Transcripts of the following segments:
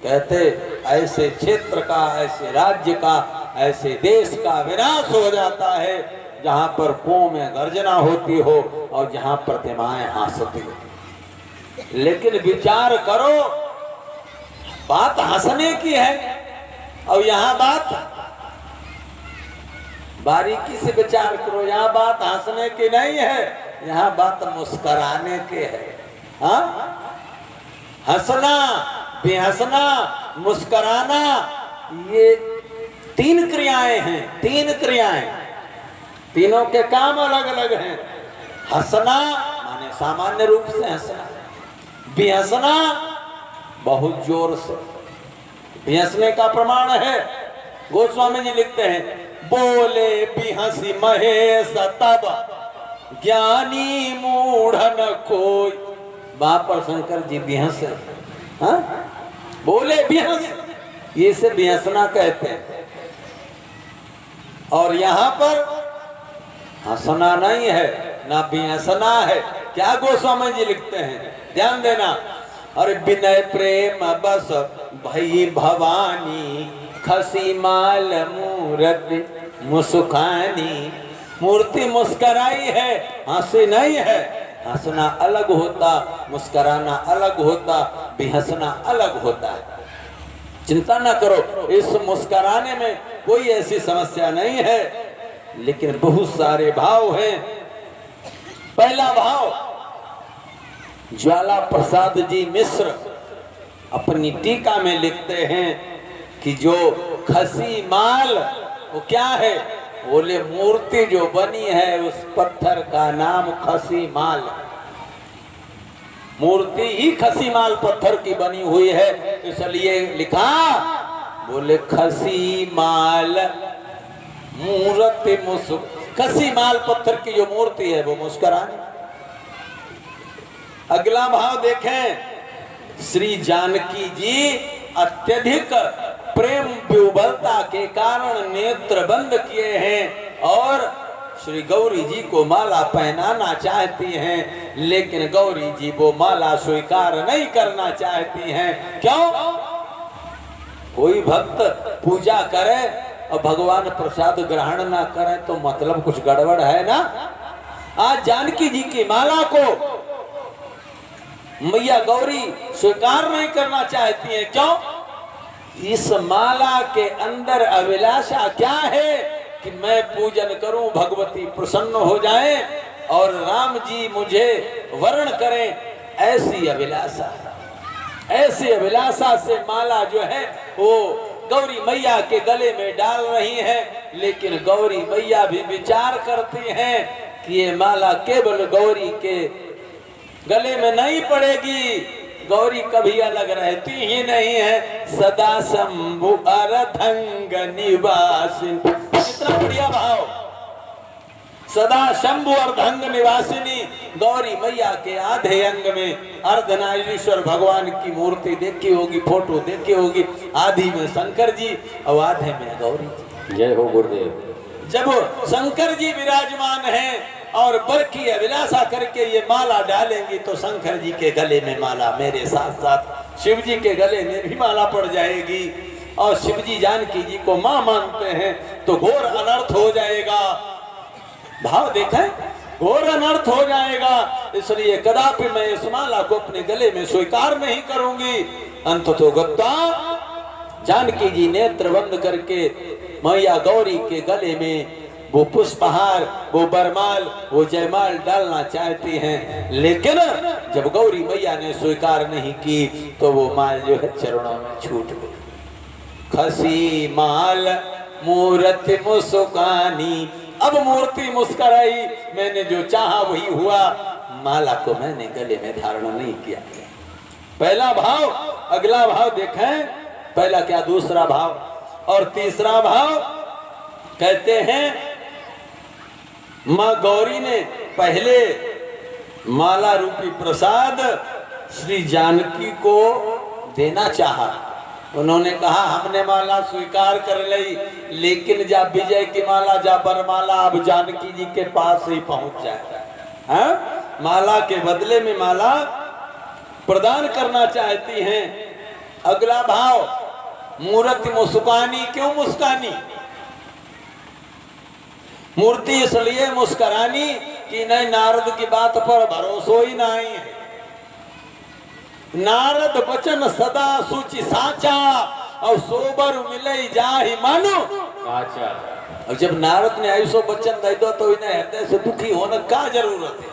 कहते ऐसे क्षेत्र का, ऐसे राज्य का, ऐसे देश का विनाश हो जाता है जहां पर पों में गर्जना होती हो और जहां प्रतिमाएं हंसती हो। लेकिन विचार करो, बात हंसने की है और यहाँ बात बारीकी से विचार करो, यहाँ बात हंसने की नहीं है, यहाँ बात मुस्कुराने की है। हाँ, हंसना, बेहंसना, मुस्कुराना, ये तीन क्रियाएं हैं, तीन क्रियाएं, तीनों के काम अलग अलग हैं। हंसना माने सामान्य रूप से हंसना, बेहंसना बहुत जोर से। बेहंसने का प्रमाण है, गोस्वामी जी लिखते हैं, बोले बिहसी महेश तब ज्ञानी मूढ़न कोई। वहां पर शंकर जी बिहस, हाँ बोले बिहस, ये से बिहसना कहते हैं। और यहाँ पर हंसना नहीं है ना बिहसना है। क्या गोस्वामी जी लिखते हैं, ध्यान देना। अरे विनय प्रेम बस भई भवानी, खसी माल मूर्ति मुस्कानी। मूर्ति मुस्कराई है, हंसी नहीं है। हंसना अलग होता, मुस्कराना अलग होता, बेहंसना अलग होता है। चिंता ना करो, इस मुस्कराने में कोई ऐसी समस्या नहीं है, लेकिन बहुत सारे भाव हैं। पहला भाव, ज्वाला प्रसाद जी मिश्र अपनी टीका में लिखते हैं कि जो खसी माल वो क्या है, बोले मूर्ति जो बनी है उस पत्थर का नाम खसी माल। मूर्ति ही खसी माल पत्थर की बनी हुई है, इसलिए लिखा, बोले खसी माल मूर्ति मुस्क। खसी माल पत्थर की जो मूर्ति है वो मुस्कुरानी। अगला भाव देखें, श्री जानकी जी अत्यधिक प्रेम विह्वलता के कारण नेत्र बंद किए हैं और श्री गौरी जी को माला पहनाना चाहती हैं, लेकिन गौरी जी वो माला स्वीकार नहीं करना चाहती हैं। क्यों? कोई भक्त पूजा करे और भगवान प्रसाद ग्रहण ना करे तो मतलब कुछ गड़बड़ है ना। आज जानकी जी की माला को मैया गौरी स्वीकार नहीं करना चाहती है। क्यों? इस माला के अंदर अभिलाषा क्या है कि मैं पूजन करूं, भगवती प्रसन्न हो जाए और राम जी मुझे वर्ण करें, ऐसी अभिलाषा। ऐसी अभिलाषा से माला जो है वो गौरी मैया के गले में डाल रही है, लेकिन गौरी मैया भी विचार करती हैं कि ये माला केवल गौरी के गले में नहीं पड़ेगी, गौरी कभी अलग रहती ही नहीं है। सदा शंभु अर्धंग निवासिनी, कितना बढ़िया भाव। सदा शंभु अर्धंग निवासिनी, गौरी मैया के आधे अंग में अर्धनारीश्वर भगवान की मूर्ति देखी होगी, फोटो देखी होगी। आधी में शंकर जी और आधे में गौरी जी। जय हो गुरुदेव। जब शंकर जी विराजमान हैं और बर की अभिलाषा करके ये माला डालेंगी तो शंकर जी के गले में माला, मेरे साथ साथ शिव जी के गले में भी माला पड़ जाएगी। और शिव जी जानकी जी को मां मानते हैं तो घोर अनर्थ हो जाएगा। भाव देखें, घोर अनर्थ हो जाएगा। इसलिए कदापि मैं इस माला को अपने गले में स्वीकार नहीं करूंगी। अंततो गत्ता जानकी जी नेत्र बंद करके मैया गौरी के गले में वो पुष्पहार, वो बरमाल, वो जयमाल डालना चाहती हैं, लेकिन जब गौरी मैया ने स्वीकार नहीं की तो वो माल जो है चरणों में छूट गई। खसी माल मूर्ति मुस्कानी, अब मूर्ति मुस्कुराई, मैंने जो चाहा वही हुआ, माला को मैंने गले में धारण नहीं किया। पहला भाव। अगला भाव देखें, पहला क्या, दूसरा भाव और तीसरा भाव। कहते हैं मां गौरी ने पहले माला रूपी प्रसाद श्री जानकी को देना चाहा। उन्होंने कहा हमने माला स्वीकार कर ली, लेकिन जा विजय की माला, जा बरमाला अब जानकी जी के पास ही पहुंच जाए। हाँ? माला के बदले में माला प्रदान करना चाहती हैं। अगला भाव, मूर्ति मुस्कानी। क्यों मुस्कानी? मूर्ति इसलिए मुस्करानी कि नहीं नारद की बात पर भरोसा ही नहीं है। नारद वचन सदा सूचि साचा और सोबर मिले जाहि मानो अच्छा। और जब नारद ने ऐसो वचन दे दो तो इन्हें हृदय से दुखी होने का जरूरत है।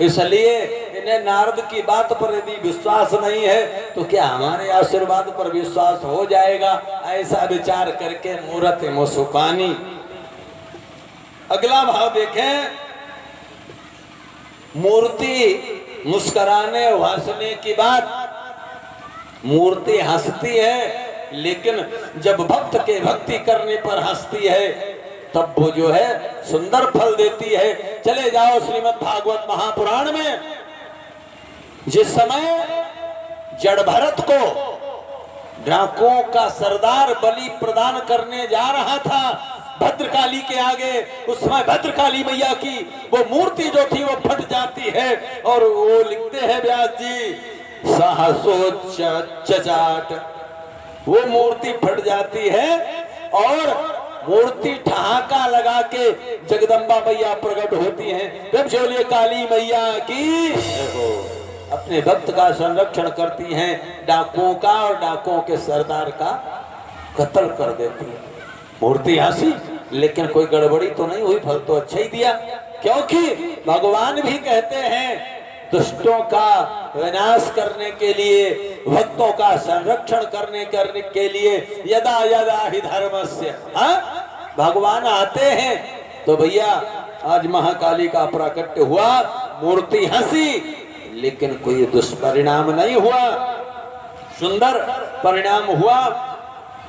इसलिए इन्हें नारद की बात पर यदि विश्वास नहीं है तो क्या हमारे आशीर्वाद पर विश्वास हो जाएगा? ऐसा विचार करके मूर्ति मुस्कानी। अगला भाव देखें, मूर्ति मुस्कुराने हंसने की बात, मूर्ति हंसती है लेकिन जब भक्त के भक्ति करने पर हंसती है तब वो जो है सुंदर फल देती है। चले जाओ श्रीमद् भागवत महापुराण में, जिस समय जड़ भरत को डाकुओं का सरदार बलि प्रदान करने जा रहा था भद्रकाली के आगे, उस समय भद्रकाली मैया की वो मूर्ति जो थी वो फट जाती है और वो लिखते हैं व्यास जी, सहसोच्चाट, वो मूर्ति फट जाती है और मूर्ति ठहाका लगा के जगदम्बा मैया प्रकट होती हैं। जब बोलिए काली मैया की, अपने भक्त का संरक्षण करती हैं, डाकुओं का और डाकुओं के सरदार का कत्ल कर देती है। मूर्ति हंसी लेकिन कोई गड़बड़ी तो नहीं हुई, फल तो अच्छा ही दिया। क्योंकि भगवान भी कहते हैं दुष्टों का विनाश करने के लिए, भक्तों का संरक्षण करने के लिए यदा यदा ही धर्मस्य, भगवान आते हैं। तो भैया आज महाकाली का प्राकट्य हुआ, मूर्ति हंसी लेकिन कोई दुष्परिणाम नहीं हुआ, सुंदर परिणाम हुआ।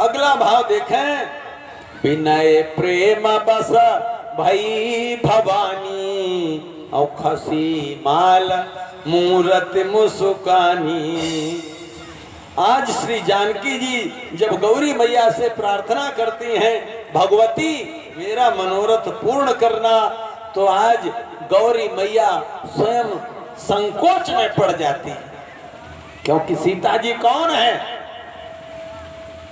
अगला भाव देखें, विनय प्रेम बस भई भवानी औ खसी माल मूरत मुस्कानी। आज श्री जानकी जी जब गौरी मैया से प्रार्थना करती हैं, भगवती मेरा मनोरथ पूर्ण करना, तो आज गौरी मैया स्वयं संकोच में पड़ जाती है। क्योंकि सीता जी कौन है?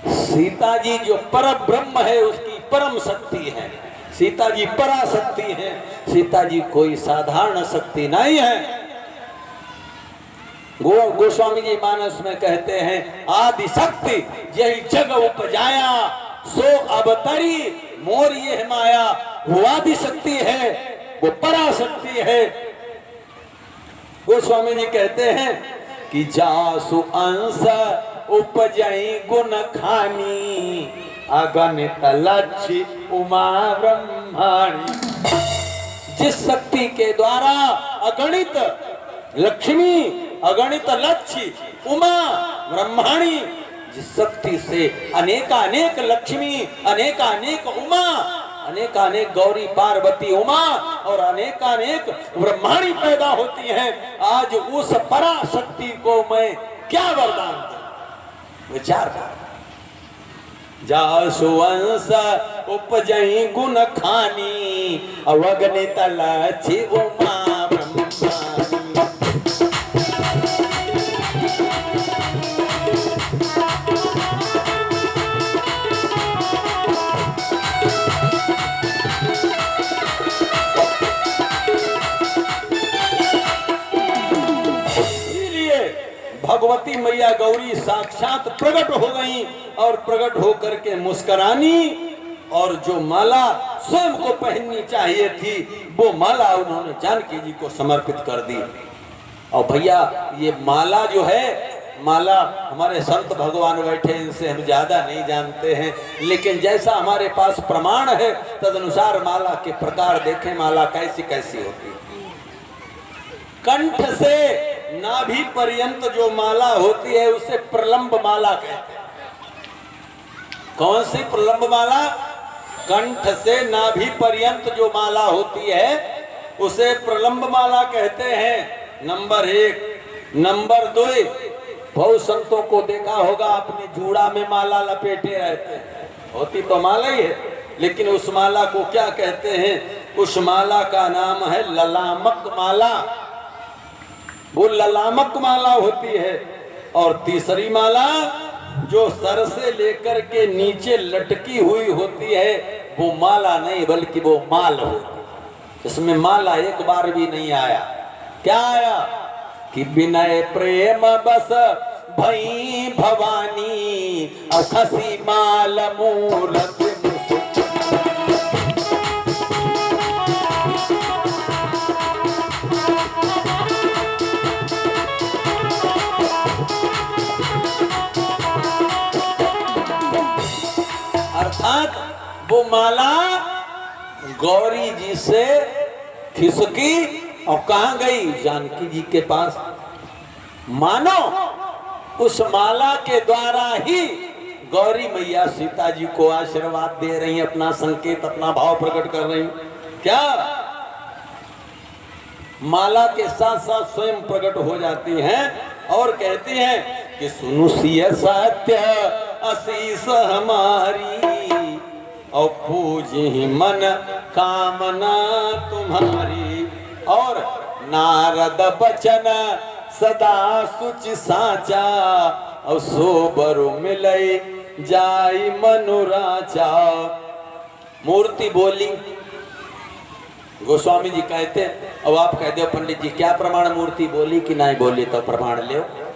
सीता जी जो पर ब्रह्म है, उसकी परम शक्ति है। सीता जी पराशक्ति है। सीता जी कोई साधारण शक्ति नहीं है। गोस्वामी जी मानस में कहते हैं, आदि शक्ति यही जग उपजाया, सो अवतरी मोर ये माया। वो आदि शक्ति है, वो पराशक्ति है। गोस्वामी जी कहते हैं कि जासु अंश उपजई गुण खानी, अगणित लक्ष्य उमा ब्रह्माणी। जिस शक्ति के द्वारा अगणित लक्ष्मी, अगणित लक्ष्य, उमा ब्रह्माणी, जिस शक्ति से अनेकानेक लक्ष्मी, अनेकानेक उमा, अनेकानेक गौरी पार्वती उमा और अनेकानेक ब्रह्माणी पैदा होती हैं। आज उस पराशक्ति को मैं क्या वरदान दूं? विचार कर। जासु अंश उपजई गुण खानी, अवगणित लक्ष्य उमा ब्रह्माणी। भगवती मैया गौरी साक्षात प्रकट हो गई और प्रकट होकर के मुस्कुरानी, और जो माला स्वयं को पहननी चाहिए थी वो माला उन्होंने जानकी जी को समर्पित कर दी। और भैया ये माला जो है, माला हमारे संत भगवान बैठे, इनसे हम ज्यादा नहीं जानते हैं, लेकिन जैसा हमारे पास प्रमाण है तदनुसार माला के प्रकार देखें, माला कैसी कैसी होती है। कंठ से नाभि पर्यंत जो माला होती है उसे प्रलंब माला कहते हैं। कौन सी प्रलंब माला? कंठ से नाभि पर्यंत जो माला होती है उसे प्रलंब माला कहते हैं। नंबर 1। नंबर 2, बहुत संतों को देखा होगा अपने जूड़ा में माला लपेटे रहते हैं, होती तो माला ही है, लेकिन उस माला को क्या कहते हैं? उस माला का नाम है ललामक माला। वो ललामक माला होती है। और तीसरी माला जो सर से लेकर के नीचे लटकी हुई होती है वो माला नहीं बल्कि वो माल होती, इसमें माला एक बार भी नहीं आया। क्या आया कि विनय प्रेम बस भई भवानी और खसी माल मूरत अर्थात वो माला गौरी जी से खिसकी और कहां गई? जानकी जी के पास। मानो उस माला के द्वारा ही गौरी मैया सीता जी को आशीर्वाद दे रही, अपना संकेत, अपना भाव प्रकट कर रही। क्या माला के साथ साथ स्वयं प्रकट हो जाती हैं और कहती हैं कि सुनु सिय सत्य आशीष हमारी और पूजी मन कामना तुम्हारी, और नारद बचन सदा सुच साचा और सोबरु मिलई जाई मनुराचा। मूर्ति बोली। गोस्वामी जी कहते, अब आप कह दो पंडित जी क्या प्रमाण मूर्ति बोली कि नहीं बोली? तो प्रमाण ले।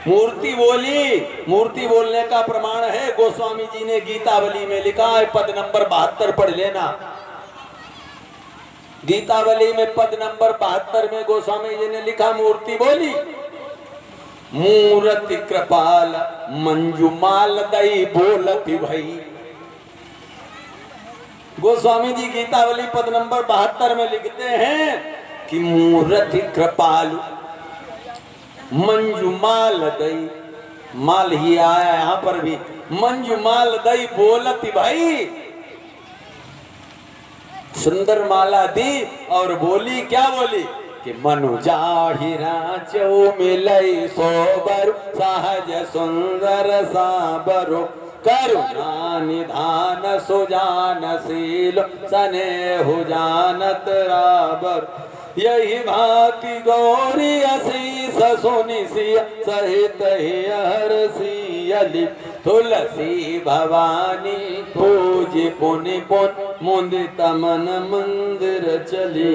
मूर्ति बोली, मूर्ति बोलने का प्रमाण है गोस्वामी जी ने गीतावली में लिखा है, पद नंबर 72 पढ़ लेना। गीतावली में पद नंबर 72 में गोस्वामी जी ने लिखा मूर्ति बोली, मूर्ति कृपाल मंजुमाल दई बोलती भई। गोस्वामी जी गीतावली पद नंबर 72 में लिखते हैं कि मूर्ति कृपाल मंजुमाल दई, माल ही आया यहां पर भी, मंजुमाल दई बोलती भाई। सुंदर माला दी और बोली, क्या बोली कि मनु जाहिरा चौ मिलई सोबर सहज सुंदर साबरो करुणा निधान सुजानशील स्नेहु जानत राबर। यही भांति गौरी असीस सुनि सिय सहित हरसियली तुलसी भवानी पूजी पुनि पुन मुदित मन मंदिर चली।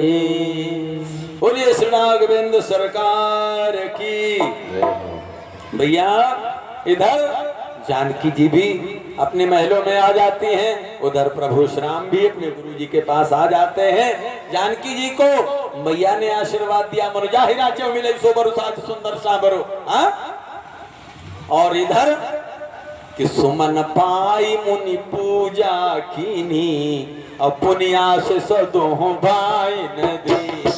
बोलिए श्री नागबिंद सरकार की। भैया इधर जानकी जी भी अपने महलों में आ जाती हैं, उधर प्रभु श्री राम भी अपने गुरु जी के पास आ जाते हैं। जानकी जी को मैया ने आशीर्वाद दिया, मनुजाहिरा चौ मिले सोबरु साथ सुंदर साबरो। और इधर कि सुमन पाई मुनि पूजा कीनी और पुनिया से सदो भाई न दीनी।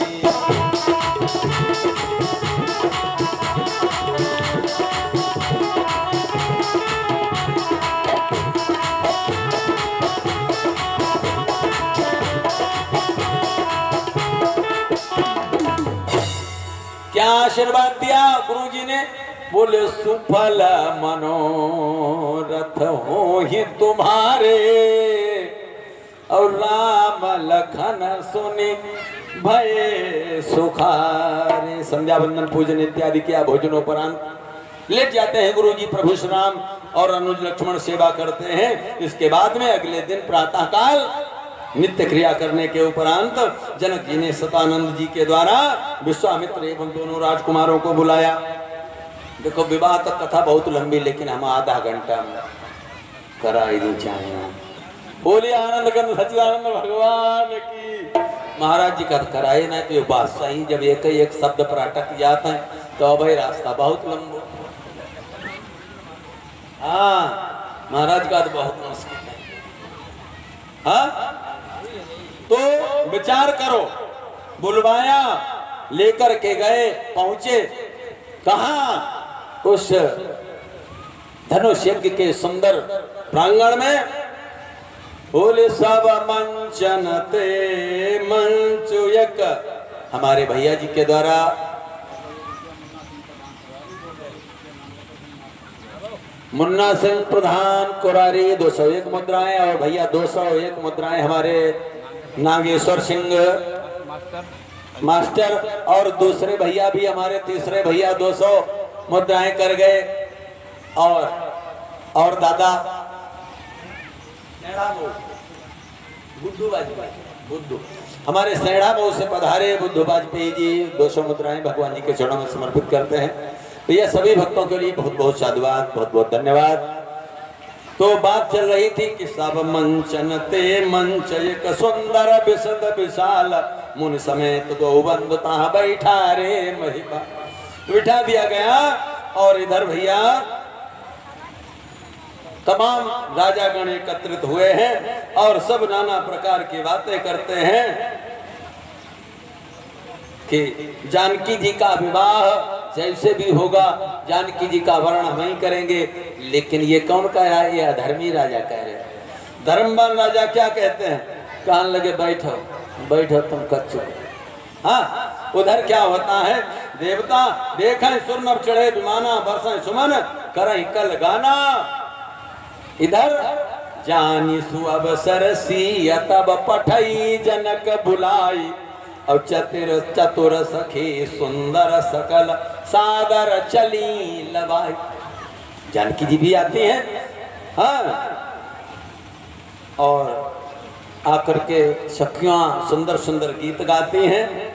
क्या आशीर्वाद दिया गुरु जी ने? बोले सुफल मनोरथ हो ही तुम्हारे और राम लखन सुनी भय सुखारे। संध्या वंदन पूजन इत्यादि किया। भोजनोपरांत लेट जाते हैं गुरु जी प्रभु श्री राम और अनुज लक्ष्मण सेवा करते हैं। इसके बाद में अगले दिन प्रातः काल नित्य क्रिया करने के उपरांत जनक जी ने सतानंद जी के द्वारा विश्वामित्र एवं दोनों राजकुमारों को बुलाया। देखो विवाह तक कथा बहुत लंबी, लेकिन हम आधा घंटा में करा ही नहीं चाहिए। बोलिए आनंद कंद सच्चिदानंद भगवान की। महाराज जी का कराए ना तो ये बादशाह ही जब एक ही एक शब्द पर अटक जाता है तो भाई रास्ता बहुत लंबा। हाँ महाराज का तो बहुत मुश्किल है। हाँ तो विचार करो, बुलवाया, लेकर के गए, पहुंचे कहां? उस धनुष यज्ञ के सुंदर प्रांगण में। बोले सब मंचन ते मंचु यक, हमारे भैया जी के द्वारा मुन्ना सिंह प्रधान कुरारी 201 मुद्राएं और भैया 201 मुद्राएं हमारे नागेश्वर सिंह मास्टर और दूसरे भैया भी हमारे तीसरे भैया 200 मुद्राएं कर गए। और दादा बुद्धू हमारे सैड़ा मऊ से पधारे बुद्धू वाजपेयी जी 200 मुद्राएं भगवान जी के चरणों में समर्पित करते हैं। भैया सभी भक्तों के लिए बहुत बहुत साधुवाद, बहुत बहुत धन्यवाद। तो बात चल रही थी कि सब मंचन ते मंच एक सुंदर विशद विशाल मुनि समेत दो बंधुता बैठा रे महिमा बिठा दिया गया। और इधर भैया तमाम राजागण एकत्रित हुए हैं और सब नाना प्रकार की बातें करते हैं कि जानकी जी का विवाह जैसे भी होगा जानकी जी का वर्ण हम ही करेंगे। लेकिन ये कौन कह रहा है? ये अधर्मी राजा कह रहे हैं। धर्मवान राजा क्या कहते हैं? कहने लगे बैठो बैठो तुम कच्चू। हाँ, उधर क्या होता है? देवता देखें सुरनभ चढ़े विमाना बरसें सुमन करें कल गाना। इधर जानी सुअवसर सी तब पठई जनक बुलाई और चतुर सखी सुंदर सकल सादर चली लवाई। जानकी जी भी आती हैं। हाँ, और आकर के सखियां सुंदर सुंदर गीत गाती हैं।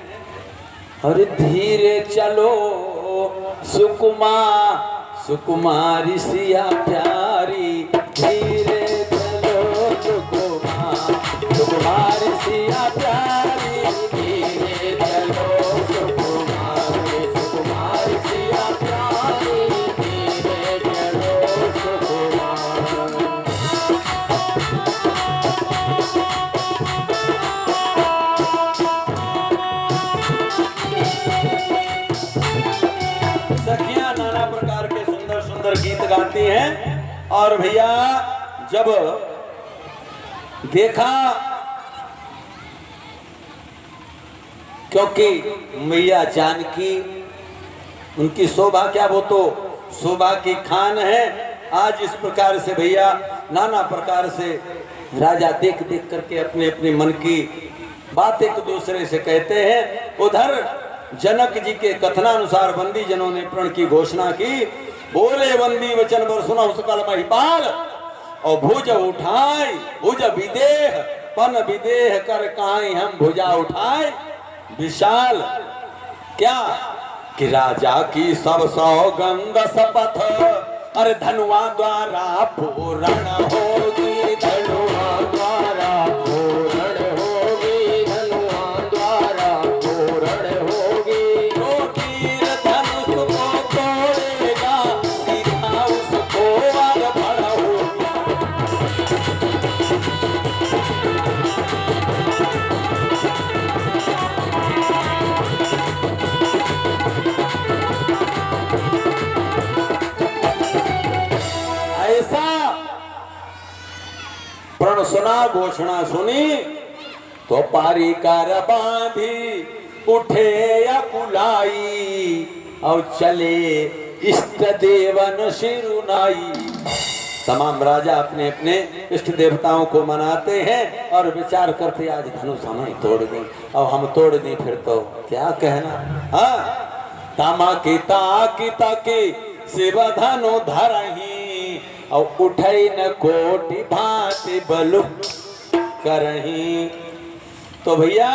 अरे धीरे चलो सुकुमारी सिया प्यारी धीरे चलो सुकुमारी सिया प्यारी धीरे चलो सुकुमारी सिया प्यारी धीरे चलो सखियां नाना प्रकार के सुंदर सुंदर गीत गाती हैं। और भैया जब देखा क्योंकि मैया जानकी उनकी शोभा क्या, वो तो शोभा की खान है। आज इस प्रकार से भैया नाना प्रकार से राजा देख देख करके अपने अपने मन की बात एक दूसरे से कहते हैं। उधर जनक जी के कथनानुसार बंदी जनों ने प्रण की घोषणा की। बोले बंदी वचन बर सुना सकल महिपाल और भुज उठाए भुज विदेह पन विदेह कर काई हम भुजा उठाए विशाल। क्या कि राजा की सब सौगंध शपथ अरे धनुआ द्वारा पूर्ण होगी धनुआ द्वारा पूर्ण होगी धनुआ द्वारा पूर्ण होगी। जो तीर धनुष को तोड़ेगा सीधा उसको वर भर होगी। प्रण सुना घोषणा सुनी तो पारी कार बांधी उठे या कुलाई और चले इष्ट देवन शिरुनाई। तमाम राजा अपने अपने इष्ट देवताओं को मनाते हैं और विचार करते आज धनुष हम ही तोड़ दें और हम तोड़ दें फिर तो क्या कहना। हाँ, तामा की ताकी शिव धनु धरही और उठई न कोटि भांति बलु करही। तो भैया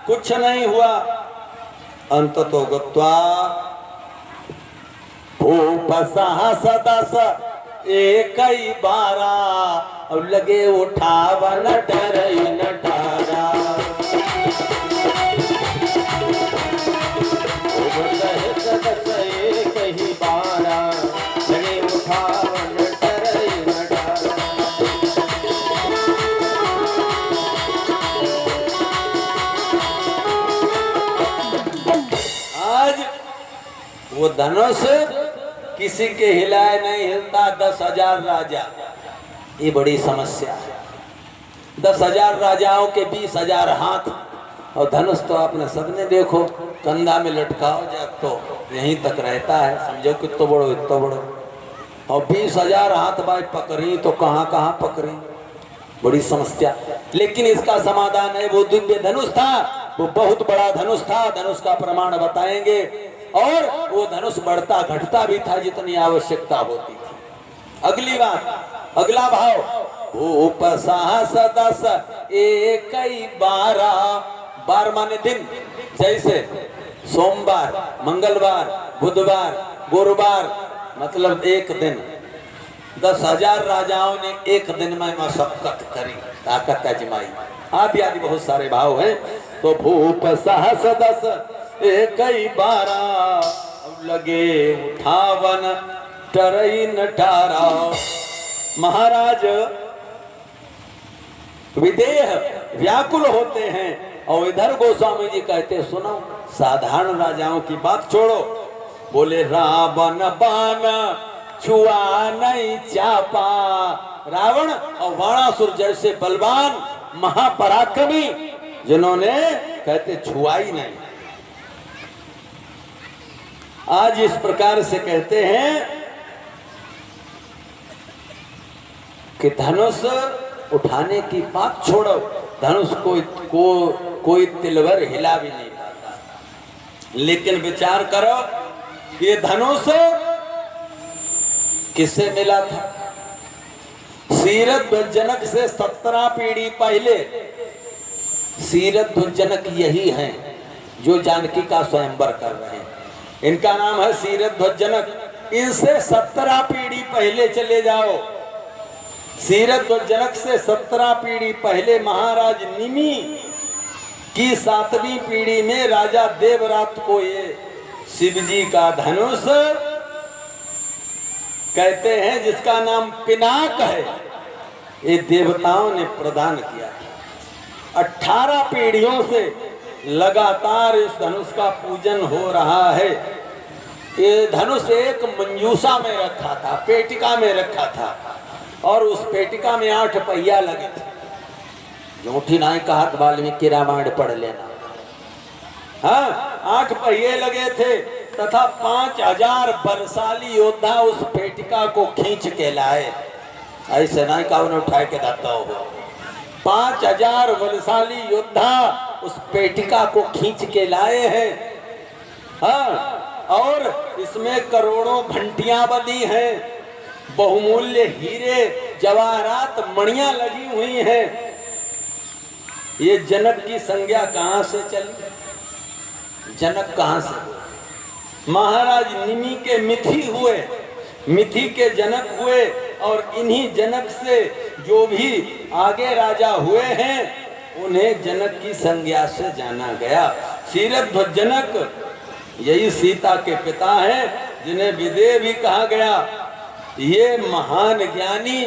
कुछ नहीं हुआ। अंत तो गत्वा भूप सहस दस एक ही बारा अब लगे उठावन डरई नटारा। एक ही बारा लगे उठावन वो धनुष किसी के हिलाए नहीं हिलता। 10,000 राजा, ये बड़ी समस्या है। 10,000 राजाओं के 20,000 हाथ और धनुष तो आपने सबने देखो कंधा में लटकाओ जा तो यहीं तक रहता है। समझो कितना बड़ो इतना बड़ो और 20,000 हाथ बाई पकड़ी तो कहाँ कहाँ पकड़ी, बड़ी समस्या। लेकिन इसका समाधान है वो दिव्य धनुष था, वो बहुत बड़ा धनुष था। धनुष का प्रमाण बताएंगे और वो धनुष बढ़ता घटता भी था जितनी आवश्यकता होती थी। अगली बात, अगला भाव, भूप साहस दस एक बारा, बार माने दिन, जैसे सोमवार, मंगलवार, बुधवार, गुरुवार, मतलब एक दिन। 10,000 राजाओं ने एक दिन में मशक्कत करी, ताकत आजमाई। आदि आदि बहुत सारे भाव हैं। तो भूप साहस दस एक बारा, लगे उठावन टरई नटारा। महाराज विदेह व्याकुल होते हैं और इधर गोस्वामी जी कहते सुनो, साधारण राजाओं की बात छोड़ो। बोले रावण बाण छुआ नहीं चापा, रावण और बाणासुर जैसे बलवान महापराक्रमी जिन्होंने कहते छुआई नहीं। आज इस प्रकार से कहते हैं कि धनुष उठाने की बात छोड़ो, धनुष कोई तिलवर हिला भी नहीं पाता। लेकिन विचार करो, ये धनुष किससे मिला था? सीरध्वजनक से 17 पीढ़ी पहले। सीरध्वजनक यही हैं जो जानकी का स्वयंवर कर रहे हैं, इनका नाम है सीरध्वजनक। इनसे 17 पीढ़ी पहले चले जाओ। सीरध्वजनक से 17 पीढ़ी पहले महाराज निमि की 7वीं पीढ़ी में राजा देवरात को ये शिवजी का धनुष कहते हैं, जिसका नाम पिनाक है, ये देवताओं ने प्रदान किया। 18 पीढ़ियों से लगातार इस धनुष का पूजन हो रहा है। ये धनुष एक मंजूसा में रखा था, पेटिका में रखा था, और उस पेटिका में 8 पहिया लगे थे। जोठी नाई का हाथ वाल्मीकि रामायण पढ़ लेना। हाँ, 8 पहिए लगे थे तथा 5000 बलशाली योद्धा उस पेटिका को खींच के लाए। ऐसे नाई का उन्हें उठाए के दाता हो। 5000 बलशाली योद्धा उस पेटिका को खींच के लाए हैं। हाँ, और इसमें करोड़ों घंटियां बनी हैं, बहुमूल्य हीरे जवाहरात मणियां लगी हुई हैं। ये जनक की संज्ञा कहां से चली? जनक कहां से हुए? महाराज निमि के मिथि हुए, मिथि के जनक हुए, और इन्हीं जनक से जो भी आगे राजा हुए हैं उन्हें जनक की संज्ञा से जाना गया। सीरध्वजनक यही सीता के पिता हैं, जिन्हें विदेह भी कहा गया। ये महान ज्ञानी,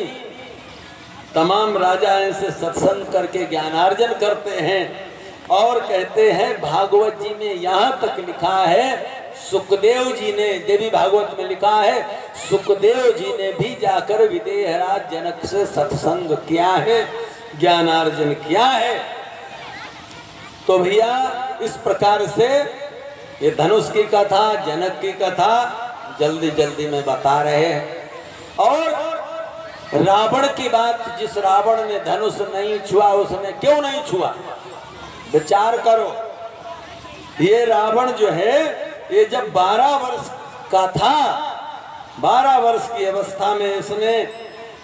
तमाम राजा इनसे सत्संग करके ज्ञानार्जन करते हैं। और कहते हैं भागवत जी में यहाँ तक लिखा है, सुखदेव जी ने, देवी भागवत में लिखा है, सुखदेव जी ने भी जाकर विदेहराज जनक से सत्संग किया है, ज्ञानार्जन किया है। तो भैया इस प्रकार से ये धनुष की कथा, जनक की कथा जल्दी जल्दी में बता रहे हैं। और रावण की बात, जिस रावण ने धनुष नहीं छुआ उसने क्यों नहीं छुआ? विचार करो। ये रावण जो है, ये जब 12 वर्ष का था, 12 वर्ष की अवस्था में इसने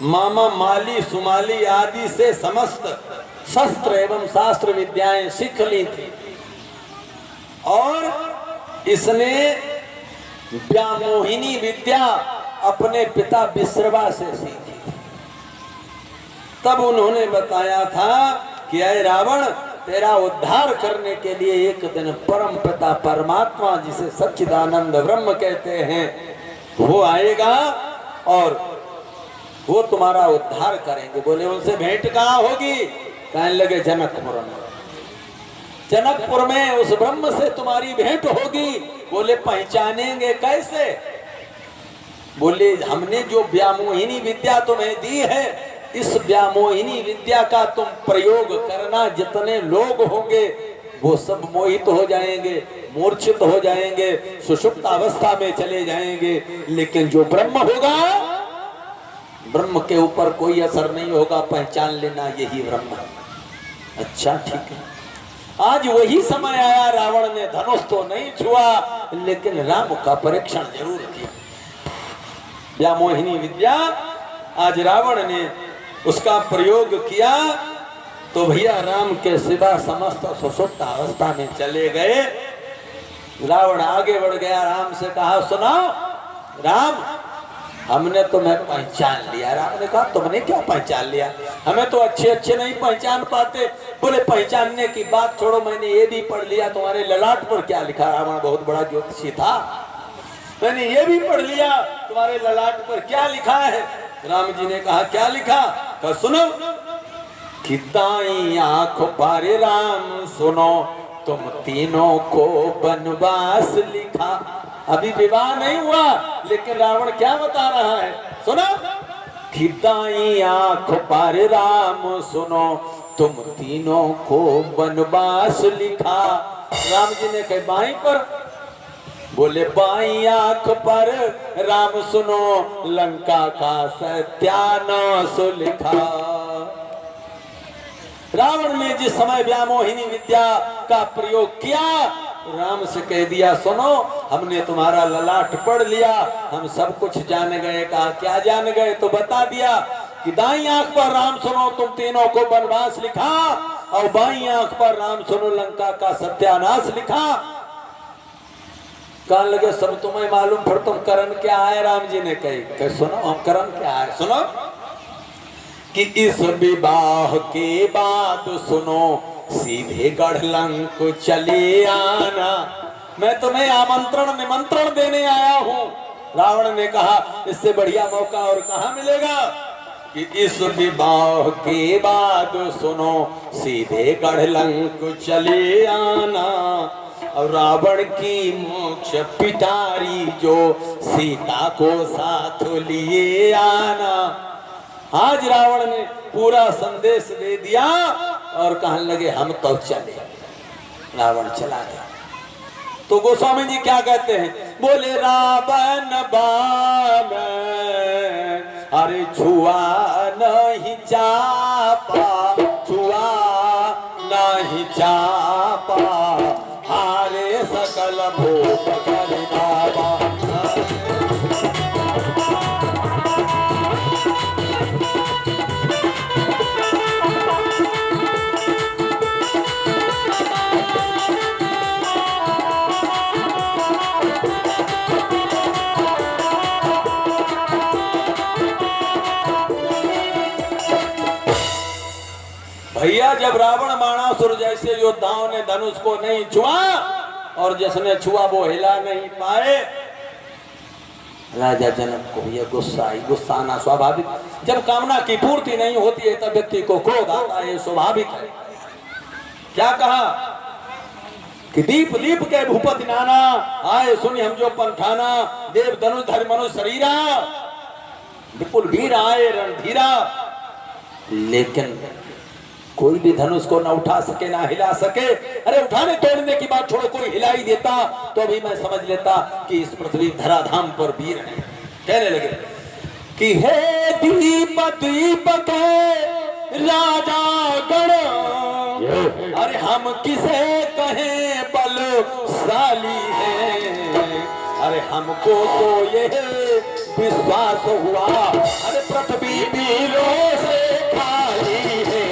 मामा माली सुमाली आदि से समस्त शस्त्र एवं शास्त्र विद्याएं सीख ली थी। और इसने व्यामोहिनी विद्या अपने पिता विश्रवा से सीखी थी। तब उन्होंने बताया था कि अरे रावण, तेरा उद्धार करने के लिए एक दिन परम पिता परमात्मा, जिसे सच्चिदानंद ब्रह्म कहते हैं, वो आएगा और वो तुम्हारा उद्धार करेंगे। बोले उनसे भेंट कहाँ होगी? कहने लगे जनकपुर में। जनकपुर में उस ब्रह्म से तुम्हारी भेंट होगी। बोले पहचानेंगे कैसे? बोले हमने जो व्यामोहिनी विद्या तुम्हें दी है, इस व्यामोहिनी विद्या का तुम प्रयोग करना, जितने लोग होंगे वो सब मोहित हो जाएंगे, मूर्छित हो जाएंगे, सुषुप्त अवस्था में चले जाएंगे। लेकिन जो ब्रह्म होगा, ब्रह्म के ऊपर कोई असर नहीं होगा, पहचान लेना यही ब्रह्म है। अच्छा ठीक है, आज वही समय आया। रावण ने धनुष तो नहीं छुआ, लेकिन राम का परीक्षण जरूर किया। व्यामोहिनी विद्या आज रावण ने उसका प्रयोग किया तो भैया राम के सिवा समस्त सुसुप्त अवस्था में चले गए। रावण आगे बढ़ गया, राम से कहा सुनो राम, हमने तुम्हें पहचान लिया। राम ने कहा तुमने क्या पहचान लिया, हमें तो अच्छे अच्छे नहीं पहचान पाते। बोले पहचानने की बात छोड़ो, मैंने ये भी पढ़ लिया तुम्हारे ललाट पर क्या लिखा। रावण बहुत बड़ा ज्योतिषी था, मैंने ये भी पढ़ लिया तुम्हारे ललाट पर क्या लिखा है। राम जी ने कहा क्या लिखा, कहा सुनो कि दाई आंख पर राम सुनो, तुम तीनों को वनवास लिखा। अभी विवाह नहीं हुआ लेकिन रावण क्या बता रहा है, सुनो कि दाई आंख पर राम सुनो, तुम तीनों को वनवास लिखा। राम जी ने कहा बाई पर, बोले बाई आंख पर राम सुनो, लंका का सत्यानाश लिखा। रावण ने जिस समय व्यामोहिनी विद्या का प्रयोग किया, राम से कह दिया सुनो हमने तुम्हारा ललाट पढ़ लिया, हम सब कुछ जान गए। कहा क्या जान गए, तो बता दिया कि दाई आंख पर राम सुनो, तुम तीनों को वनवास लिखा, और बाई आंख पर राम सुनो, लंका का सत्यानाश लिखा। कहने लगे सब तुम्हें मालूम, फिर तुम करण क्या है। राम जी ने कही सुनो हम करण क्या है, सुनो कि इस विवाह के बाद सुनो, सीधे गढ़लंक चले आना, मैं तुम्हें आमंत्रण निमंत्रण देने आया हूं। रावण ने कहा इससे बढ़िया मौका और कहां मिलेगा कि इस विवाह के बाद सुनो, सीधे गढ़लंक चले आना, और रावण की मोक्ष पिटारी जो सीता को साथ लिए आना। आज रावण ने पूरा संदेश दे दिया और कहने लगे हम तो चले। रावण चला गया। तो गोस्वामी जी क्या कहते हैं, बोले रावण बाण अरे छुआ नहीं चापा, छुआ नहीं चापा, हारे सकल भूप करनावा। भैया जब रावण बाणासुर जैसे योद्धाओं ने धनुष को नहीं छुआ और जिसने छुआ वो हिला नहीं पाए, राजा जनक को ये गुस्सा आई। गुस्सा आना स्वाभाविक, जब कामना की पूर्ति नहीं होती है तब व्यक्ति को क्रोध आता है, स्वाभाविक है। क्या कहा कि दीप दीप के भूपति नाना, आए सुनी हम जो पंथाना, देव धनुष धर मनुष्य शरीरा, विपुल वीर आए रणधीरा। लेकिन कोई भी धनुष को ना उठा सके ना हिला सके। अरे उठाने तोड़ने की बात छोड़ो, कोई हिला ही देता तो अभी मैं समझ लेता कि इस पृथ्वी धराधाम पर वीर है। कहने लगे कि हे दीप दीप के राजा गण, अरे हम किसे कहें बलशाली है, अरे हमको तो ये विश्वास हुआ, अरे पृथ्वी वीरों से खाली है।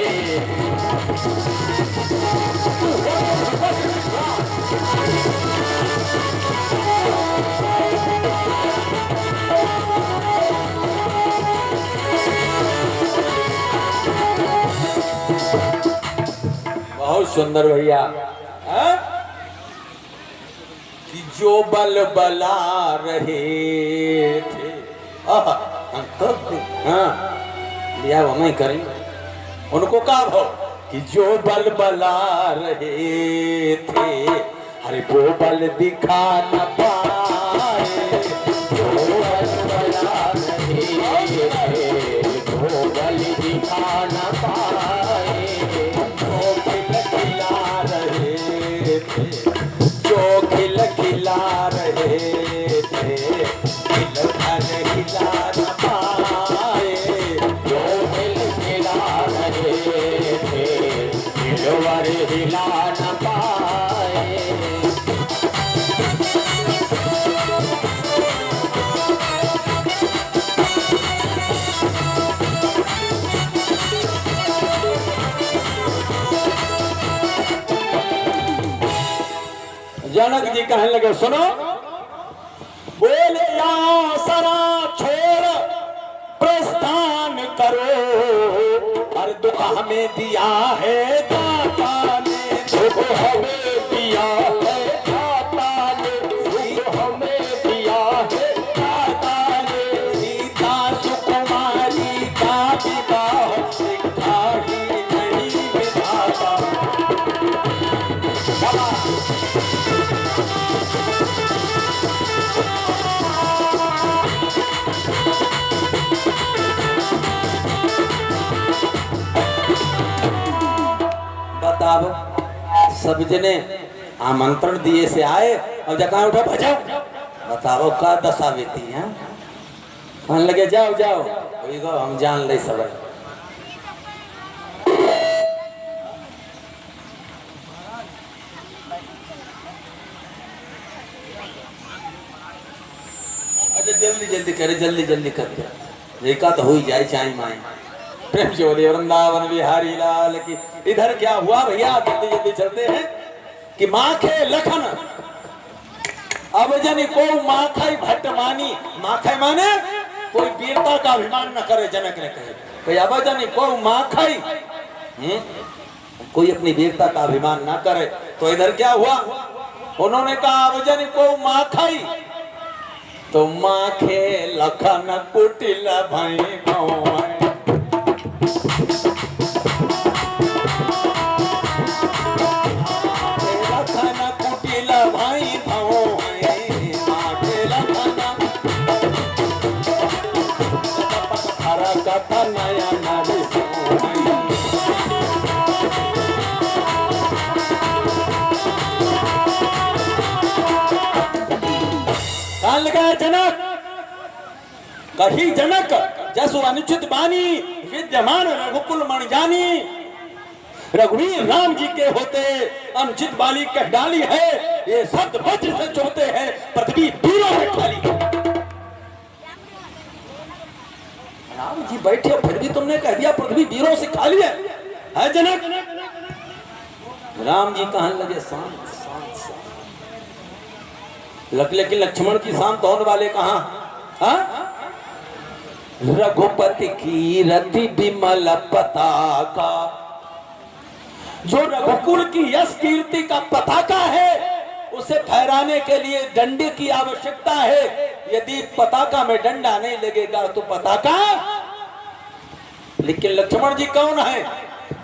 बहुत सुंदर भैया, कि जो बल बला रहे थे, हाँ लिया वो नहीं करेंगे, उनको कहा भाव कि जो बल बला रहे थे, अरे वो बल दिखा न पाए, जो बल बला रहे थे, वो बल दिखा न पाए, जो खिल खिला रहे थे, जो खिल खिला रहे थे, खिल खन खिला न पाए, जो खिल खिला रहे थे, खिलवर हिला न पाए। जनक जी कहने लगे सुनो, बोले या सरा छोड़ प्रस्थान करो, हर दुख हमें दिया है दाता ने, दुख हमें दिया है दाता ने, दुख हमें दिया है दाता ने, सीता सुकुमारी का विवाह लिखा ही नहीं विधाता। बताओ, सब जने आमंत्रण दिए से आए और जगह उठा भजाओ, बताओ का दशा बीती है। कहने लगे जाओ जाओ, हम जान ले सब। जल्दी जल्दी करे, जल्दी जल्दी करके रेखा तो हो ही जाए चाय माई। प्रेम से बोले वृंदावन बिहारी लाल की। इधर क्या हुआ भैया, जल्दी जल्दी चलते हैं कि माखे लखन अब जनी को माखाई भट्ट मानी, माखाई माने कोई वीरता का अभिमान न करे। जनक ने कहे अब जनी को माखाई, कोई अपनी वीरता का अभिमान न करे। तो इधर क्या हुआ, उन्होंने कहा अब जनी को माखाई, तो माखे लखन कुटिल भाई भौं, नया नारी कान लगा जनक, कही जनक जसु अनुचित बानी, विद्यमान रघुकुल मणि जानी। रघुवीर राम जी के होते अनुचित बाली कह डाली है, ये शब्द वज्र से चुभते हैं, पृथ्वी दूरों में खाली। राम जी बैठे फिर भी तुमने कह दिया पृथ्वी वीरों से खाली है जनक। राम जी कहने लगे शांत शांत शांत। लेकिन लक्ष्मण की शांत होने वाले कहां? रघुपति की रति विमल पताका, जो रघुकुल की यश कीर्ति का पताका है, उसे फहराने के लिए डंडे की आवश्यकता है। यदि पताका में डंडा नहीं लगेगा तो पताका। लेकिन लक्ष्मण जी कौन है?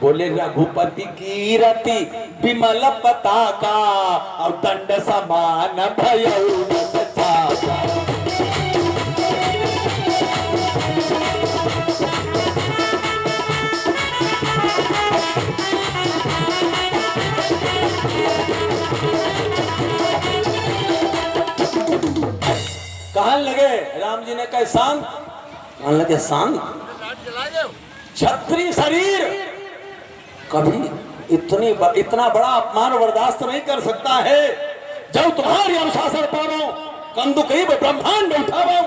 बोले रघुपति की रति विमल पताका, और दंड समान भयउ सचाका। कहने लगे राम जी ने कहा शांत, कहने लगे शांत। क्षत्रिय शरीर कभी इतना बड़ा अपमान बर्दाश्त नहीं कर सकता है। जब तुम्हारी अनुशासन पावो, कंदुक ब्रह्मांड उठावो,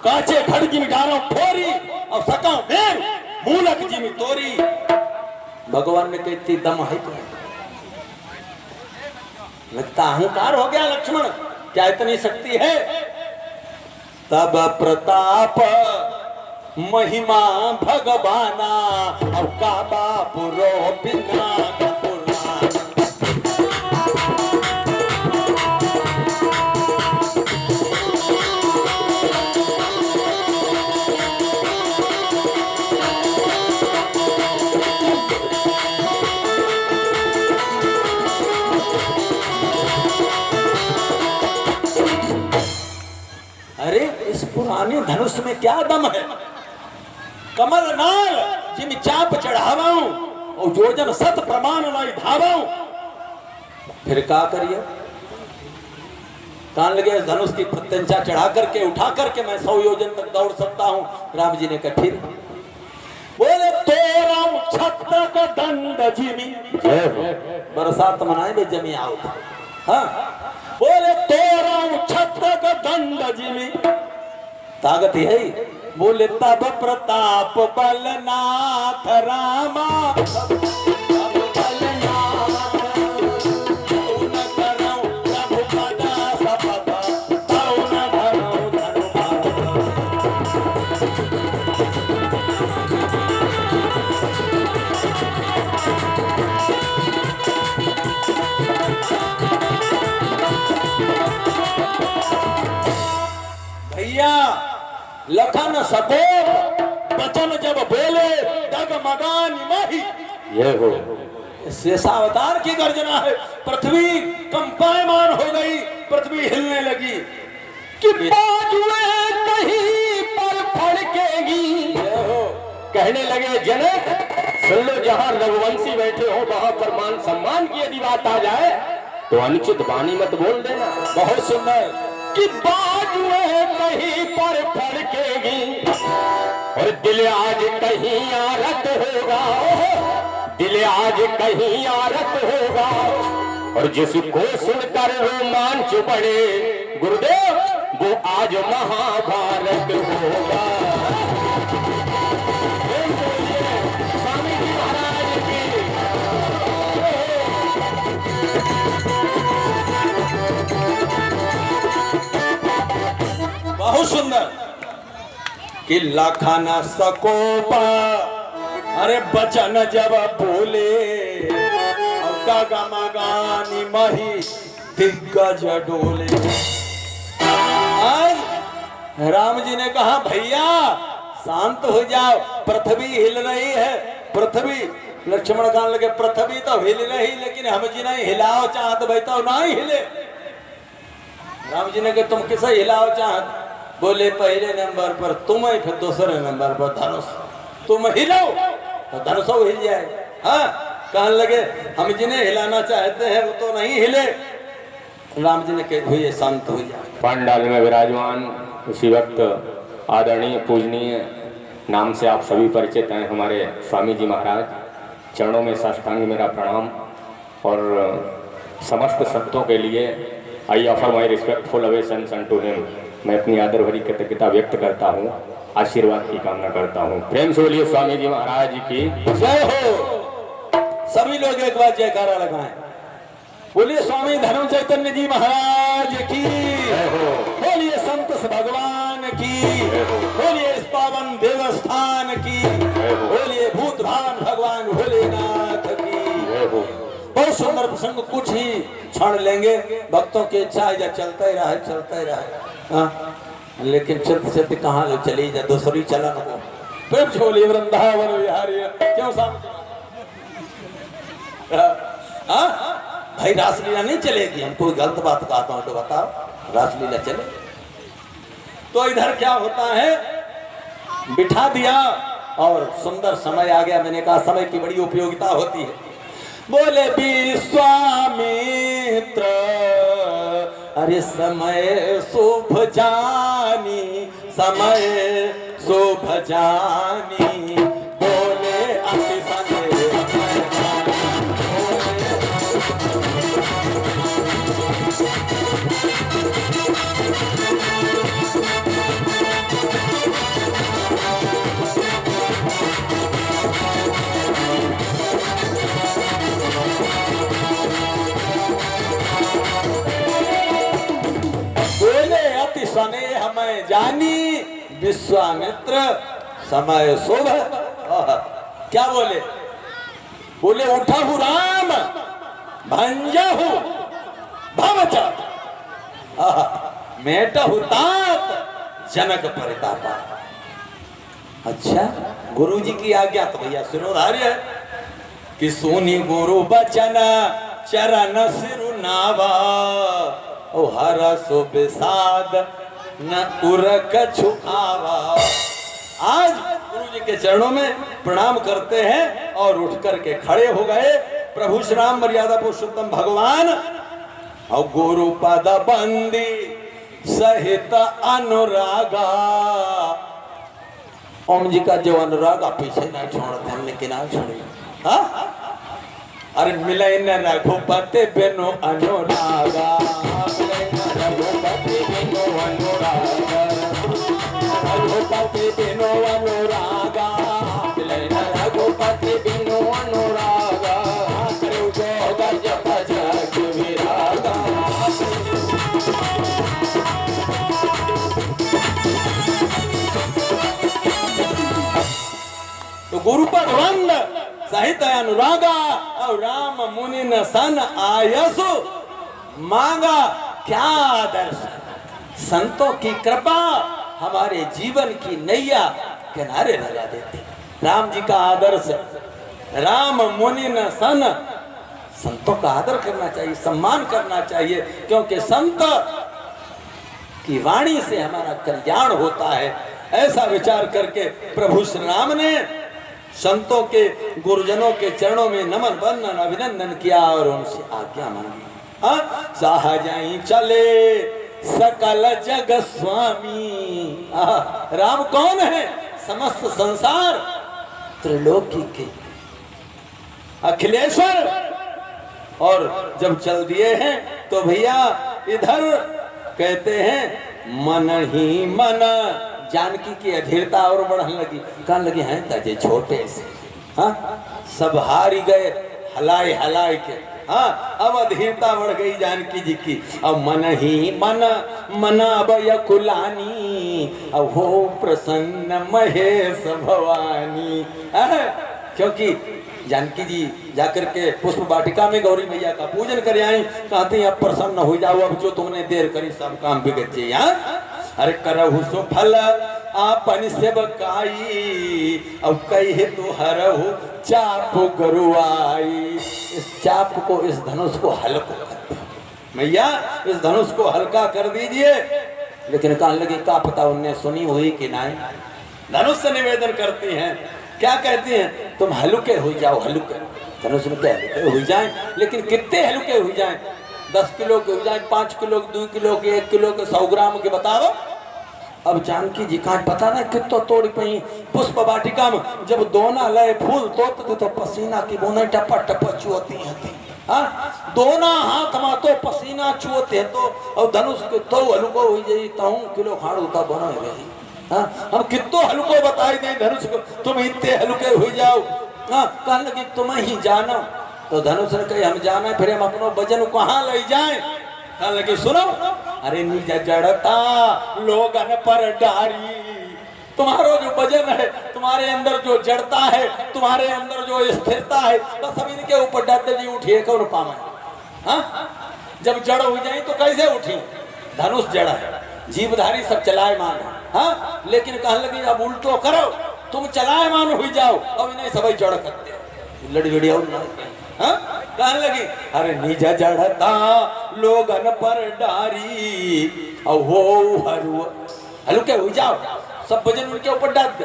काचे खड़ जिमी डालो फोरी, और सका बेर मूलक जिमी तोरी। भगवान ने कहती दम है तो लगता अहंकार हो गया लक्ष्मण, क्या इतनी शक्ति है? तब प्रताप महिमा भगवाना, और काबा पुरो बिना पुराने धनुष में क्या दम है? कमल नाल जिम चाप चढ़ावाऊं, और जोजन सत प्रमाण लाई धावाऊं। फिर क्या करिए? कान लगे धनुष की प्रत्यंचा चढ़ा करके उठा करके मैं 100 योजन तक दौड़ सकता हूं। राम जी ने कहा फिर? बोले तोरम छत्र का दंड जिमी, बरसात मनाए में जमी आओ। हाँ बोले तोरम छत्र का दंड जिमी, ताकत है। बोले तब प्रताप बलनाथ रामा, तब बलनाथ लखन सकोप बचन जब बोले डगमगानी माही। ये हो शेषावतार की गर्जना है। पृथ्वी कंपायमान हो गई, पृथ्वी हिलने लगी कि बाजुए कहीं पर फड़केगी। कहने लगे जनक सुन लो, जहां रघुवंशी बैठे हो वहां पर मान सम्मान की यदि बात आ जाए तो अनुचित वाणी मत बोल देना। बहुत सुंदर कि बाजुए कहीं पर फड़केगी और दिल आज कहीं आरत होगा, दिल आज कहीं आरत होगा और जिसको सुनकर रोमांच बढ़े गुरुदेव वो आज महाभारत होगा। स्वामी जी महाराज की बहुत सुंदर कि लखन सकोपा अरे बचन जब बोले और डगमगानी मही दिग्गज डोले। आज राम जी ने कहा भैया शांत हो जाओ, पृथ्वी हिल रही है। पृथ्वी लक्ष्मण कहने लगे पृथ्वी तो हिल रही लेकिन हम जी नहीं हिलाओ चाहत भाई तो नहीं हिले। राम जी ने कहा तुम किसे हिलाओ चाहत? बोले पहले नंबर पर तुम ही, फिर दूसरे नंबर पर धनुष। तुम हिलाओ तो धनुष हिल जाए। हाँ कहने लगे हम जिन्हें हिलाना चाहते हैं वो तो नहीं हिले। राम जी ने कहा हुए शांत हो जाए। पांडाल में विराजमान उसी वक्त आदरणीय पूजनीय नाम से आप सभी परिचित हैं हमारे स्वामी जी महाराज। चरणों में साष्टांग मेरा प्रणाम और समस्त संतों के लिए I offer my respectful obeisances unto him. मैं अपनी आदर भरी कृतज्ञता व्यक्त करता हूँ, आशीर्वाद की कामना करता हूँ। प्रेम से बोलिए स्वामी जी महाराज की जय हो। सभी लोग एक बार जयकारा लगाएं। बोलिए स्वामी धर्म चैतन्य जी महाराज की, बोलिए संत भगवान की, बोलिए इस पावन देवस्थान की, बोलिए भूत भावन भगवान भोलेनाथ की। बहुत सुंदर प्रसंग, कुछ ही क्षण लेंगे। भक्तों की इच्छा है चलता ही रहा, चलता ही रहा। हाँ लेकिन चलते चलते कहाँ लोग चली जा, दूसरी चलन हो। प्रेम छोली वृंदावन विहारी क्यों सामने। हाँ भाई रासलीला नहीं चलेगी। हम कोई गलत बात कहता हूं तो बताओ, रासलीला चले तो इधर क्या होता है, बिठा दिया और सुंदर समय आ गया। मैंने कहा समय की बड़ी उपयोगिता होती है। बोले विश्वामित्र अरे समय शुभ जानी, समय शुभ जानी, बोले अति समय सने हमें जानी, विश्वामित्र समय शुभ। क्या बोले? बोले उठा हूं राम भंजा हूं भवचा, मेटा हूं तात जनक परितापा। अच्छा गुरु जी की आज्ञा तो भैया सिरोधार्य है कि सुनी गुरु बचन चरण सिरु नावा, ओ हर सुबिसाद न उर कछु आवा। आज गुरु जी के चरणों में प्रणाम करते हैं और उठ करके खड़े हो गए। प्रभु श्री राम मर्यादा पुरुषोत्तम भगवान और गुरु पद बंदी सहित अनुरागा। ओम जी का जो अनुराग आप पीछे ना छोड़ते हम लेकिन आप छोड़िए। हाँ अरे मिले न रघुपति बिनु अनुरागा, रघुपति बिनु अनुरागा, रघुपति बिनु अनुरागा, मिले न रघुपति बिनु अनुरागा, करो जो गज भजक विरागा। तो गुरुपद वंद सहित अनुरागा और राम मुनि न सन आयसु मांगा। क्या दर्शन, संतों की कृपा हमारे जीवन की नैया किनारे लगा देती। राम जी का आदर्श, राम मुनि न सन, संतों का आदर करना चाहिए, सम्मान करना चाहिए, क्योंकि संत की वाणी से हमारा कल्याण होता है। ऐसा विचार करके प्रभु श्री राम ने संतों के, गुरुजनों के चरणों में नमन वंदन अभिनंदन किया और उनसे आज्ञा मांगी। सहजाई चले सकल जग स्वामी। राम कौन है? समस्त संसार त्रिलोकी के अखिलेश्वर। और जब चल दिए हैं तो भैया इधर कहते हैं मन ही मन, जानकी की अधीरता और बढ़ने लगी। कहने लगी हैं ताजे छोटे से, हाँ सब हार गए हलाए हलाए के, हाँ अब अधीरता बढ़ गई जानकी जी की। अब मन ही मन मनाब यकुलानी, अब हो प्रसन्न महेश भवानी। क्योंकि जानकी जी जाकर के पुष्प वाटिका में गौरी मैया का पूजन कर आई। कहते हैं अब प्रसन्न हो जाओ, अब जो तुमने देर करी सब काम बिगड़ जाए। अरे करहु सो फल आपन सेवकाई, अब कहे तो हरहु चाप गरुआई। इस चाप को, इस धनुष को हल्का कर मैया, इस धनुष को हल्का कर दीजिए। लेकिन कहने लगे का पता उनने सुनी हुई कि नहीं। धनुष से निवेदन करती हैं, क्या कहती हैं? तुम हल्के हो जाओ, हल्के। धनुष में क्या हल्के हो जाए, लेकिन कितने हल्के हो जाए? 10 किलो के हो जाए, 5 किलो, 2 किलो के, 1 किलो के, 100 ग्राम के, बताओ। अब जानकी जी का पता नहीं कितो तोड़ पई पुष्प वाटिका में। जब दोना लय फूल तोड़ते तो पसीना की बूंदें टपा टपा चुहती हैं। हाँ दोना हाथ में तो पसीना चुहते हैं। तो अब धनुष के तो हल्को हो जाए, 3 किलो खाड़ होता बना रही। हाँ हम कितो हल्को बताई दे धनुष को, तुम इतने हल्के हो जाओ। हाँ कहने लगे तुम ही जानो। तो धनुष ने कही हम जाना, फिर हम अपनो वजन कहाँ ले जाए। कहने लगे सुनो, अरे निज जड़ता लोगन पर डारी। तुम्हारा जो वजन है, तुम्हारे अंदर जो जड़ता है, तुम्हारे अंदर जो स्थिरता है, बस अब इनके ऊपर डाल जी उठिए कौन पामा। हाँ जब जड़ हो जाए तो कैसे उठी? धनुष जड़ा है, जीवधारी सब चलायमान है। हाँ लेकिन कहने लगे अब उल्टो करो, तुम चलायमान हो जाओ। अब इन्हें सभी जड़ करते लड़ी लड़ी और कहने लगी अरे निज जड़ता लोगन पर डारी, अब हो हल्के हो जाओ, सब वजन उनके ऊपर डाल दे,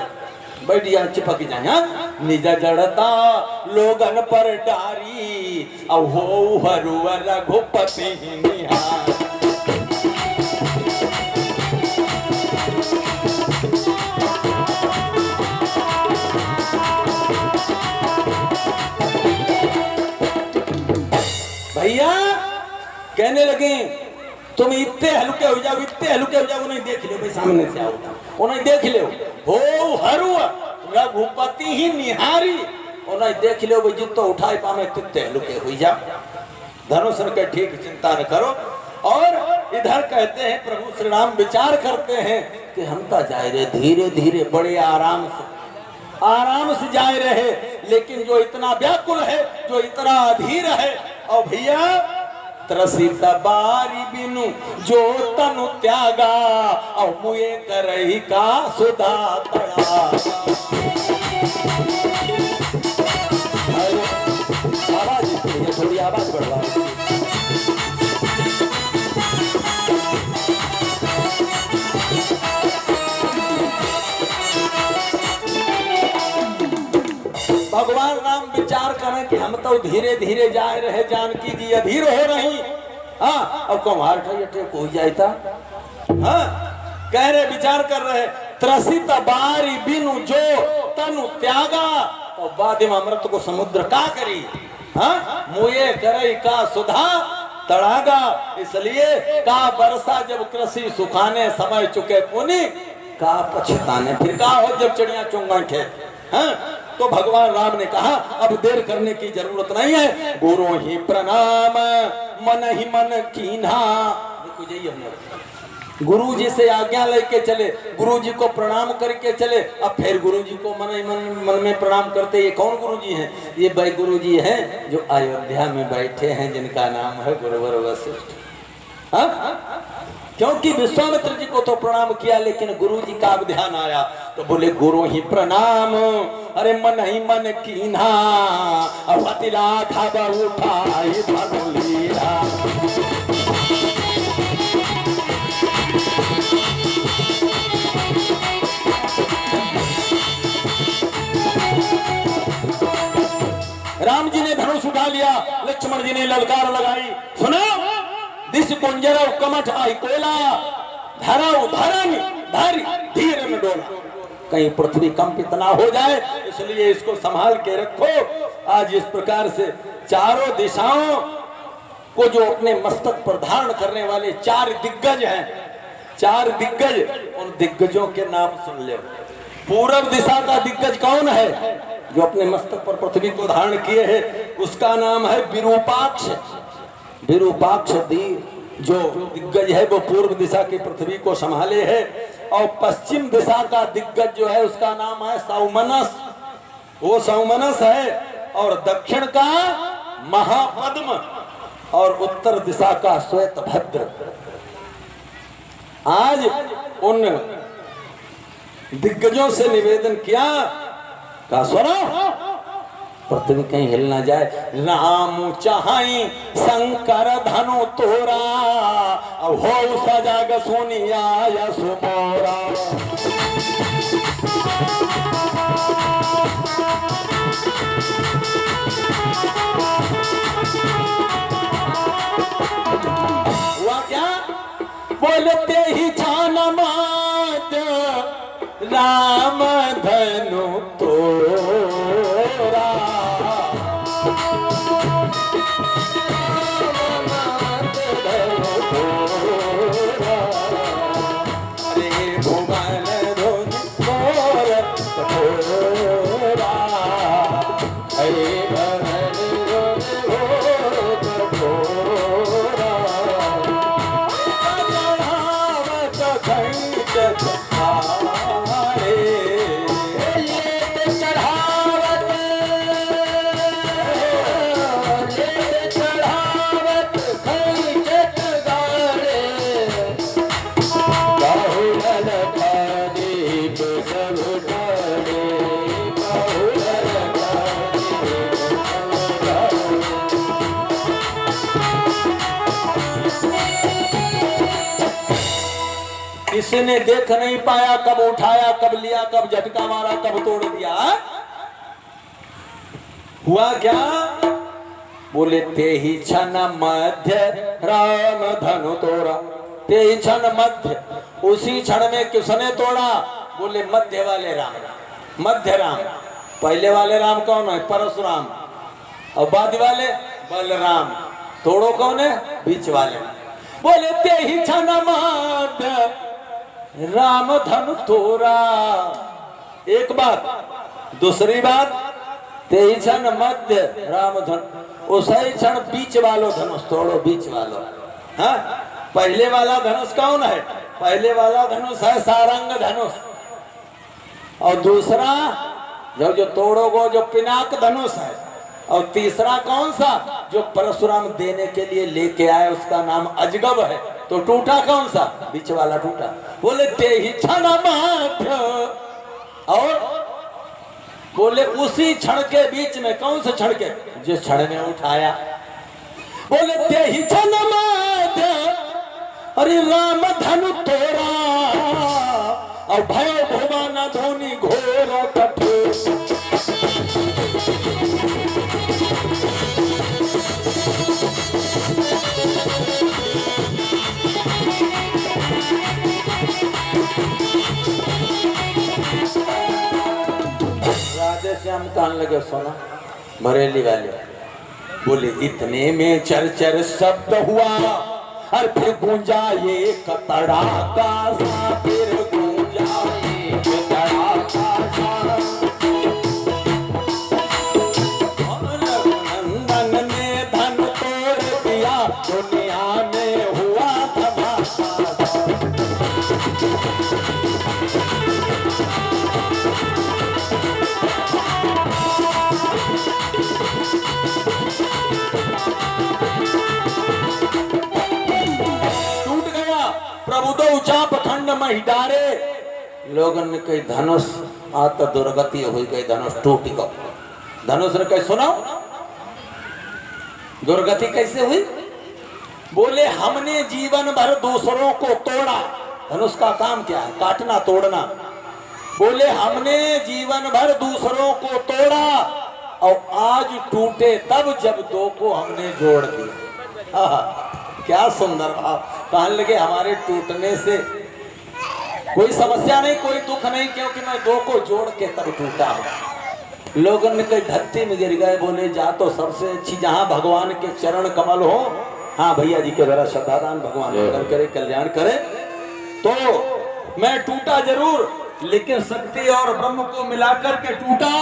बैठ जाए चिपक जाए। हाँ निज जड़ता लोगन पर डारी, अब हो हरुआ रघुपति निहार। भैया कहने लगे तुम इतने हल्के हो जाओ, इतने हल्के हो जाओ। उन्हें देख लो भाई, सामने से आओ, उन्हें देख लो। हो हरुआ रघुपति ही निहारी, उन्हें देख लो भाई, जितो उठाए पामे तित्ते हल्के हो जाओ। धनुष के ठीक चिंता न करो। और इधर कहते हैं प्रभु श्री राम विचार करते हैं कि हम तो जाए रहे धीरे धीरे, बड़े आराम से जाए रहे, लेकिन जो इतना व्याकुल है, जो इतना अधीर है, और भैया त्रसित बारी बिनु जो तनु त्यागा, और मुए करही का सुधा तड़ा। आवाज थोड़ी आवाज बढ़वा। भगवान राम विचार करें कि हम तो धीरे धीरे जा रहे, जानकी जी अधीर हो रही। हाँ अब कुम्हार अटैक हो जाता। हाँ कह रहे, विचार कर रहे, त्रसित बारी बिनु जो तनु त्यागा, तो बाद में अमृत को समुद्र का करी। हाँ मुए करे का सुधा तड़ागा, इसलिए का वर्षा जब कृषि सुखाने समय चुके पुनि, का पछताने फिर का हो जब चिड़िया चुंगा खे। हाँ तो भगवान राम ने कहा अब देर करने की जरूरत नहीं है, गुरु ही प्रणाम मन ही मन कीन्हा। देखो यही हमने गुरु जी से आज्ञा लेके चले, गुरु जी को प्रणाम करके चले। अब फिर गुरु जी को मन ही मन में प्रणाम करते। ये कौन गुरु जी हैं? ये भाई गुरु जी हैं जो अयोध्या में बैठे हैं, जिनका नाम है गुरुवर वशिष्ठ। क्योंकि विश्वामित्र जी को तो प्रणाम किया, लेकिन गुरु जी का अब ध्यान आया तो बोले गुरु ही प्रणाम, अरे मन ही मन कीन्हा, अब अतिला खाबा उठाई धनु लीला। राम जी ने धनुष उठा लिया, लक्ष्मण जी ने ललकार लगाई, सुनो दिस कुंजर कमठ आई कोला, धराऊ धरन धरी धीर में डोला, कहीं पृथ्वी कंपित ना हो जाए, इसलिए इसको संभाल के रखो। आज इस प्रकार से चारों दिशाओं को जो अपने मस्तक पर धारण करने वाले 4 दिग्गज हैं, 4 दिग्गज, उन दिग्गजों के नाम सुन ले। पूर्व दिशा का दिग्गज कौन है जो अपने मस्तक पर पृथ्वी को धारण किए है? उसका नाम है विरूपाक्ष। विरूपाक्ष जो दिग्गज है वो पूर्व दिशा की पृथ्वी को संभाले है। और पश्चिम दिशा का दिग्गज जो है उसका नाम है सौमनस, वो सौमनस है। और दक्षिण का महापद्म और उत्तर दिशा का श्वेतभद्र। आज उन दिग्गजों से निवेदन किया, कहा सुनो पृथ्वी कहीं हिल ना जाए, राम चाहाई शंकर धनु तोरा, अब हो सजाग सोनिया यशोमोरा। हुआ क्या? बोलते ही छान मात राम धनु तोरा, किसी ने देख नहीं पाया, कब उठाया, कब लिया, कब झटका मारा, कब तोड़ दिया। हुआ क्या? बोले ते ही क्षण मध्य राम धनु तोड़ा, ते ही क्षण मध्य, उसी क्षण में किसने तोड़ा? बोले मध्य वाले राम। मध्य राम, पहले वाले राम कौन है? परशुराम। और बाद वाले बलराम। तोड़ो कौन है? बीच वाले। बोले ते ही क्षण मध्य राम धनु तोरा, एक बात। दूसरी बात, ते ही क्षण मध्य राम धनु, उसी क्षण बीच वालों धनुष तोड़ो, बीच वालों। हाँ, पहले वाला धनुष कौन है? पहले वाला धनुष है सारंग धनुष। और दूसरा जो तोड़ोगो जो पिनाक धनुष है। और तीसरा कौन सा? जो परशुराम देने के लिए लेके आए, उसका नाम अजगब है। तो टूटा कौन सा? बीच वाला टूटा। बोले ते ही क्षण मध्य, और बोले उसी क्षण के बीच में, कौन से क्षण के? जिस क्षण में उठाया। बोले ते ही क्षण मध्य, अरे राम धनु तोरा, और भय भुवन धोनी घोर कठोर। श्याम कान लगे सोना बरेली वाले। बोले इतने में चर शब्द हुआ, और फिर गूंजा ये तड़ाका सा, फिर गूंजा ये तड़ाका सा। रघुनंदन ने धन तोड़ दिया, दुनिया में हुआ धमाका। तो चाप खंड मही डारे। लोगन ने कही धनुष आ तो दुर्गति हुई गई, धनुष टूट गो। धनुष ने कही सुनो दुर्गति कैसे हुई? बोले हमने जीवन भर दूसरों को तोड़ा। धनुष का काम क्या है? काटना तोड़ना। बोले हमने जीवन भर दूसरों को तोड़ा और आज टूटे तब जब दो को हमने जोड़ दिया। क्या सुंदर भाव। कहने लगे हमारे टूटने से कोई समस्या नहीं, कोई दुख नहीं, क्योंकि मैं दो को जोड़ के तब टूटा हूं। लोगों ने कई धरती में गिर गए। बोले जा तो सबसे अच्छी जहां भगवान के चरण कमल हो। हाँ भैया जी के जरा श्रद्धादान, भगवान मंगल करे कल्याण करे। तो मैं टूटा जरूर, लेकिन शक्ति और ब्रह्म को मिलाकर के टूटा।